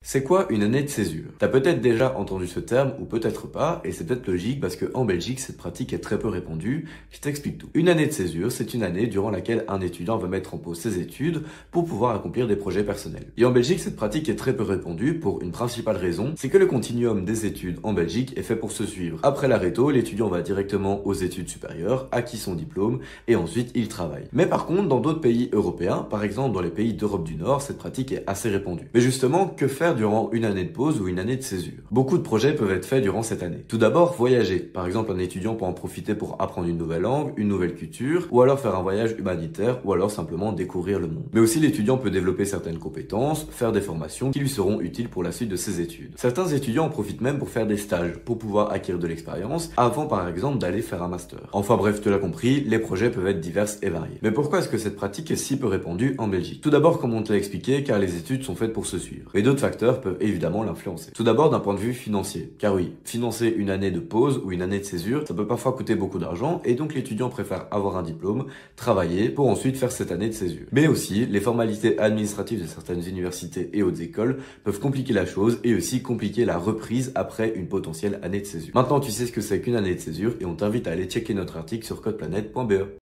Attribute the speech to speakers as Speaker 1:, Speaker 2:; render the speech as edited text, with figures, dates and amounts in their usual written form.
Speaker 1: C'est quoi une année de césure? T'as peut-être déjà entendu ce terme ou peut-être pas, et c'est peut-être logique parce qu'en Belgique, cette pratique est très peu répandue. Je t'explique tout. Une année de césure, c'est une année durant laquelle un étudiant va mettre en pause ses études pour pouvoir accomplir des projets personnels. Et en Belgique, cette pratique est très peu répandue pour une principale raison, c'est que le continuum des études en Belgique est fait pour se suivre. Après la réto, l'étudiant va directement aux études supérieures, acquis son diplôme, et ensuite il travaille. Mais par contre, dans d'autres pays européens, par exemple dans les pays d'Europe du Nord, cette pratique est assez répandue. Mais justement, que faire durant une année de pause ou une année de césure? Beaucoup de projets peuvent être faits durant cette année. Tout d'abord, voyager. Par exemple, un étudiant peut en profiter pour apprendre une nouvelle langue, une nouvelle culture, ou alors faire un voyage humanitaire, ou alors simplement découvrir le monde. Mais aussi, l'étudiant peut développer certaines compétences, faire des formations qui lui seront utiles pour la suite de ses études. Certains étudiants en profitent même pour faire des stages, pour pouvoir acquérir de l'expérience, avant par exemple d'aller faire un master. Enfin bref, tu l'as compris, les projets peuvent être divers et variés. Mais pourquoi est-ce que cette pratique est si peu répandue en Belgique? Tout d'abord, comme on te l'a expliqué, car les études sont faites pour se suivre. Et d'autres facteurs peuvent évidemment l'influencer. Tout d'abord d'un point de vue financier. Car oui, financer une année de pause ou une année de césure, ça peut parfois coûter beaucoup d'argent et donc l'étudiant préfère avoir un diplôme, travailler pour ensuite faire cette année de césure. Mais aussi, les formalités administratives de certaines universités et hautes écoles peuvent compliquer la chose et aussi compliquer la reprise après une potentielle année de césure. Maintenant, tu sais ce que c'est qu'une année de césure et on t'invite à aller checker notre article sur codeplanet.be.